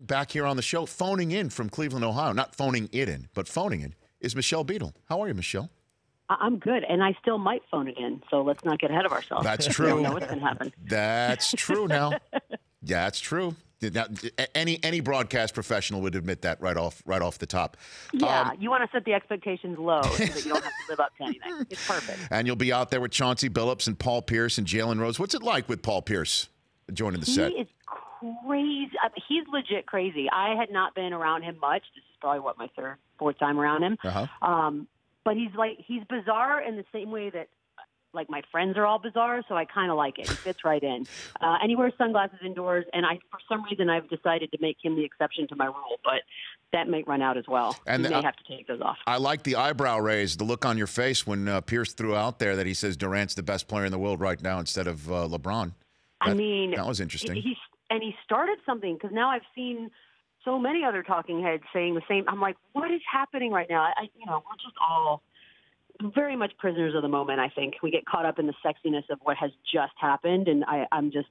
back here on the show, phoning in from Cleveland, Ohio. Not phoning it in, but phoning in is Michelle Beadle. How are you, Michelle? I'm good, and I still might phone it in, so let's not get ahead of ourselves. That's true. We don't know what's going to happen. That's true now. Yeah, that's true. Now, any broadcast professional would admit that right off the top. Yeah, you want to set the expectations low so that you don't have to live up to anything. It's perfect. And you'll be out there with Chauncey Billups and Paul Pierce and Jalen Rose. What's it like with Paul Pierce joining the set? He is crazy. I mean, he's legit crazy. I had not been around him much. This is probably, my fourth time around him. But he's bizarre in the same way that, like, my friends are all bizarre, so I kind of like it. He fits right in. And he wears sunglasses indoors, and for some reason, I've decided to make him the exception to my rule, but that may run out as well. And he may have to take those off. I like the eyebrow raise, the look on your face when Pierce threw out there that he says Durant's the best player in the world right now instead of LeBron. That was interesting. He started something, because now I've seen so many other talking heads saying the same. I'm like, what is happening right now? We're just all very much prisoners of the moment, I think. We get caught up in the sexiness of what has just happened, and I'm just,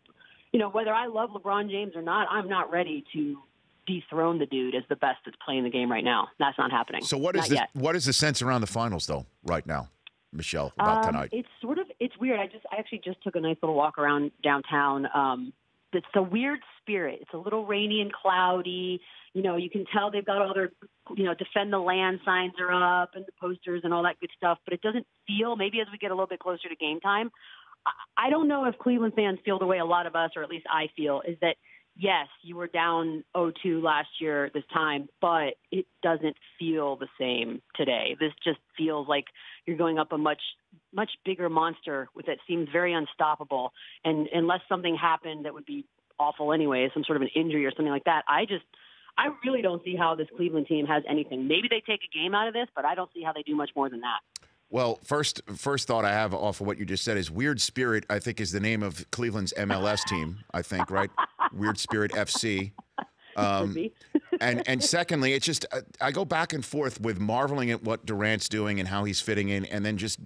whether I love LeBron James or not, I'm not ready to dethrone the dude as the best that's playing the game right now. That's not happening. So what is the sense around the finals, though, right now, Michelle, about tonight? It's weird. I actually just took a nice little walk around downtown. It's a weird spirit. It's a little rainy and cloudy. You can tell they've got all their, defend the land signs are up and the posters and all that good stuff, but it doesn't feel, maybe as we get a little bit closer to game time, I don't know if Cleveland fans feel the way a lot of us, or at least I feel, is that, yes, you were down 0-2 last year this time, but it doesn't feel the same today. This just feels like you're going up a much bigger monster that seems very unstoppable. And unless something happened that would be awful anyway, some sort of an injury or something like that, I really don't see how this Cleveland team has anything. Maybe they take a game out of this, but I don't see how they do much more than that. Well, first thought I have off of what you just said is Weird Spirit, I think, is the name of Cleveland's MLS team, I think, right? Weird Spirit FC. And secondly, it's just I go back and forth with marveling at what Durant's doing and how he's fitting in, and then just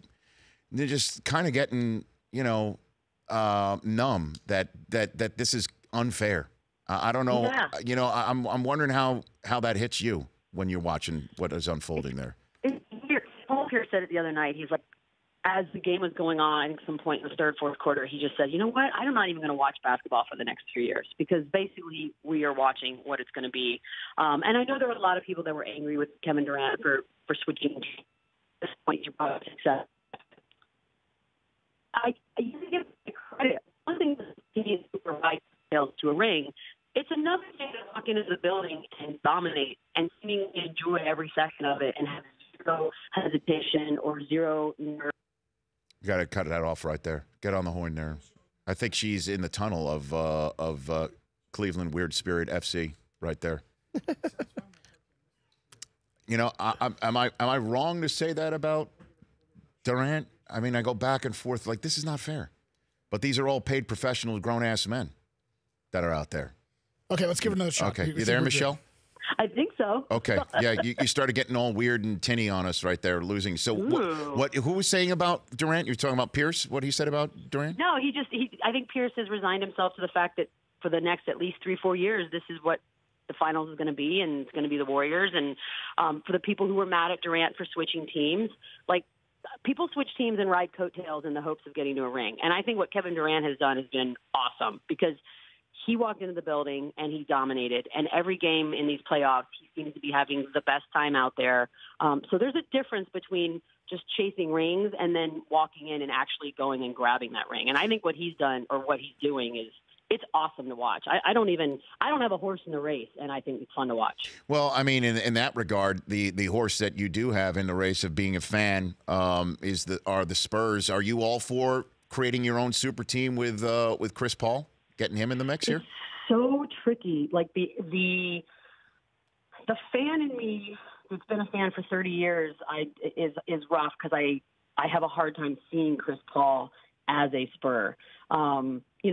kind of getting, numb that this is unfair. I don't know. Yeah. I'm wondering how that hits you when you're watching what is unfolding there. Paul Pierce said it the other night. He's like, as the game was going on, I think some point in the third, fourth quarter, he just said, you know what? I'm not even going to watch basketball for the next 3 years, because basically we are watching what it's going to be. And I know there were a lot of people that were angry with Kevin Durant for switching at this point. You brought up success. I usually give him credit. One thing that he is to provide to a ring. It's another thing to walk into the building and dominate and seemingly enjoy every second of it and have zero hesitation or zero nerve. You got to cut that off right there. Get on the horn there. I think she's in the tunnel of Cleveland Weird Spirit FC right there. Am I wrong to say that about Durant? I mean, I go back and forth like this is not fair. But these are all paid professional grown-ass men that are out there. Okay, let's give it another shot. Okay, you there, Michelle? I think so. Okay, yeah, you started getting all weird and tinny on us right there, losing. So who was saying about Durant? You're talking about Pierce, what he said about Durant? No, I think Pierce has resigned himself to the fact that for the next at least 3-4 years, this is what the finals is going to be, and it's going to be the Warriors. And for the people who were mad at Durant for switching teams, like, people switch teams and ride coattails in the hopes of getting to a ring. And I think what Kevin Durant has done has been awesome, because he walked into the building and he dominated. And every game in these playoffs, he seems to be having the best time out there. So there's a difference between just chasing rings and then walking in and actually going and grabbing that ring. And I think what he's done, or what he's doing, it's awesome to watch. I don't have a horse in the race, and I think it's fun to watch. Well, I mean, in that regard, the horse that you do have in the race of being a fan are the Spurs. Are you all for creating your own super team with Chris Paul, getting him in the mix here? It's so tricky. Like the fan in me that's been a fan for 30 years is rough, because I have a hard time seeing Chris Paul as a Spur.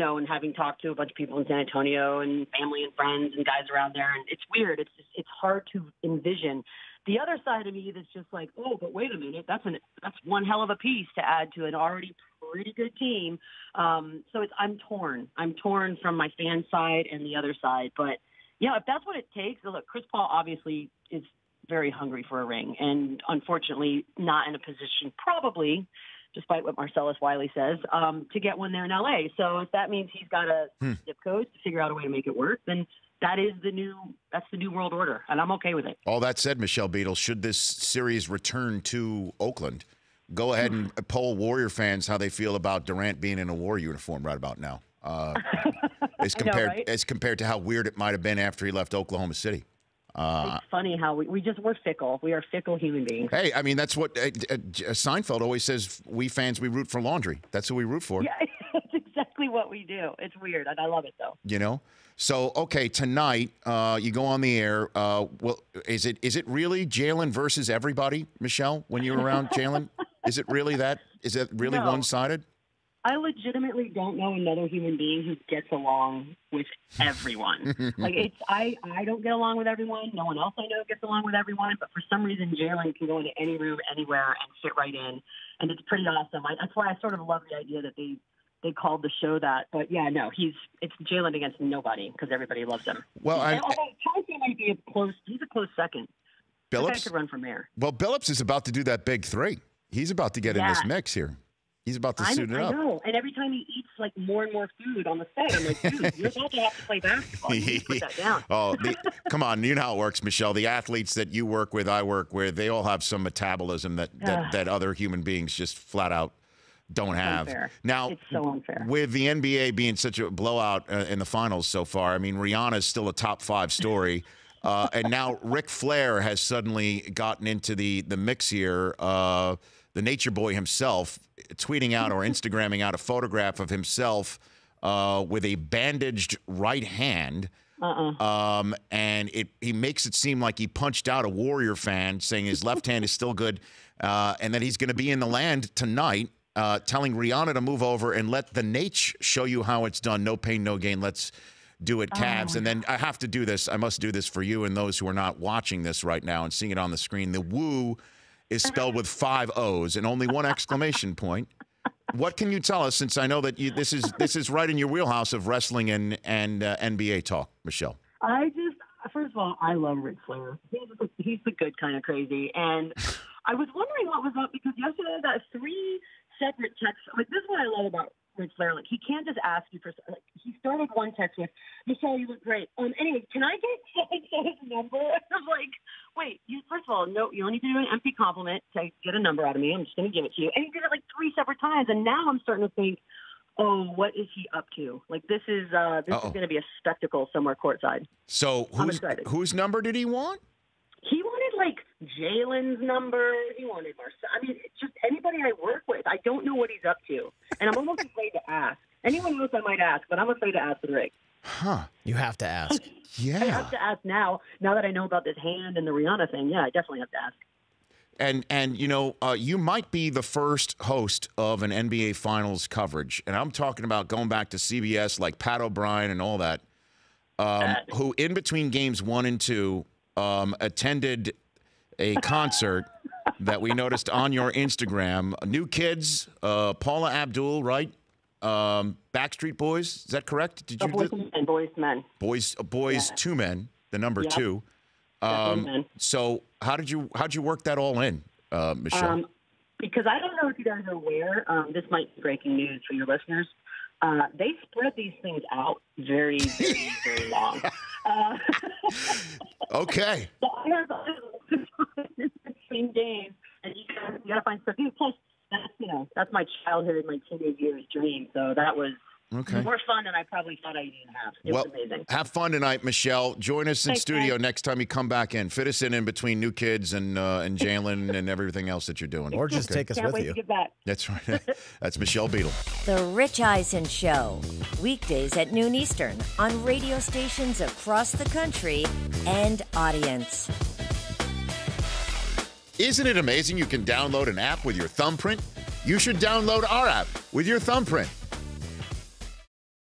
And having talked to a bunch of people in San Antonio and family and friends and guys around there, and it's weird. It's hard to envision. The other side of me that's just like, oh, but wait a minute, that's one hell of a piece to add to an already pretty good team. So I'm torn. I'm torn from my fan side and the other side, but Yeah, if that's what it takes. Look, Chris Paul obviously is very hungry for a ring, and unfortunately not in a position, probably, despite what Marcellus Wiley says, to get one there in L.A. So if that means he's got to zip codes to figure out a way to make it work, then that's the new world order, and I'm okay with it. All that said, Michelle Beadle, should this series return to Oakland, go ahead and poll Warrior fans how they feel about Durant being in a War uniform right about now. As compared to how weird it might have been after he left Oklahoma City. It's funny how we're fickle. We are fickle human beings. Hey, I mean, that's what Seinfeld always says. We fans, we root for laundry. That's who we root for. Yeah, it's exactly what we do. It's weird, and I love it, though. You know? So, okay, tonight you go on the air. Well, is it really Jalen versus everybody, Michelle, when you're around Jalen? Is it really that? Is it really one-sided? I legitimately don't know another human being who gets along with everyone. I don't get along with everyone. No one else I know gets along with everyone. But for some reason, Jalen can go into any room, anywhere, and fit right in. And it's pretty awesome. That's why I sort of love the idea that they called the show that. But yeah, no, it's Jalen against nobody because everybody loves him. Well, Chauncey might be he's a close second. Billups That guy could run for mayor. Well, Billups is about to do that big three. He's about to get in this mix here. He's about to suit it up. I know. And every time he eats more and more food on the set, I'm like, dude, you're about to have to play basketball. You need to put that down. Come on. You know how it works, Michelle. The athletes that you work with, I work with, they all have some metabolism that other human beings just flat out don't have. Unfair. Now, it's so unfair. With the NBA being such a blowout in the finals so far, I mean, Rihanna's still a top 5 story. And now Ric Flair has suddenly gotten into the mix here. The nature boy himself tweeting out or Instagramming out a photograph of himself with a bandaged right hand. And he makes it seem like he punched out a Warrior fan, saying his left hand is still good, and that he's going to be in the land tonight, telling Rihanna to move over and let the Nate show you how it's done. No pain, no gain. Let's do it, Cavs. And then I have to do this. I must do this for you and those who are not watching this right now and seeing it on the screen. The woo is spelled with 5 O's and only 1 exclamation point. What can you tell us, since I know that this is right in your wheelhouse of wrestling and NBA talk, Michelle? First of all, I love Ric Flair. He's the good kind of crazy. And I was wondering what was up because yesterday I got 3 separate texts. This is what I love about Ric Flair. He can't just ask you for. He started one text with, "Michelle, you look great. Anyway, can I get so-and-so's number?" And I'm like, "Wait, first of all, no, you don't need to do an empty compliment to get a number out of me. I'm just going to give it to you." And he did it 3 separate times, and now I'm starting to think, "Oh, what is he up to? This is going to be a spectacle somewhere courtside." So whose number did he want? He wanted Jalen's number. He wanted Marcel. It's just anybody I work with. I don't know what he's up to, and I'm almost afraid to ask. Anyone else I might ask, but I'm afraid to ask the Rick. Huh? You have to ask. Yeah. I have to ask now. Now that I know about this hand and the Rihanna thing, yeah, I definitely have to ask. And you might be the first host of an NBA Finals coverage, and I'm talking about going back to CBS like Pat O'Brien and all that, who in between games 1 and 2 attended a concert that we noticed on your Instagram. New Kids, Paula Abdul, right? Backstreet Boys, is that correct? Did you Boys to Men. Boys to Men, the number 2. So how did you work that all in, Michelle? Because I don't know if you guys are aware, this might be breaking news for your listeners. They spread these things out very, very, very long. Okay. So I have 16 days, and you got to find stuff. Plus, that's my childhood, my teenage years dream. So that was more fun than I probably thought I'd even have. It was amazing. Have fun tonight, Michelle. Join us in studio next time you come back in. Fit us in between New Kids and Jalen and everything else that you're doing. Or just take us with you. Can't wait to get back. That's right. That's Michelle Beadle. The Rich Eisen Show. Weekdays at noon Eastern on radio stations across the country and audience. Isn't it amazing you can download an app with your thumbprint? You should download our app with your thumbprint.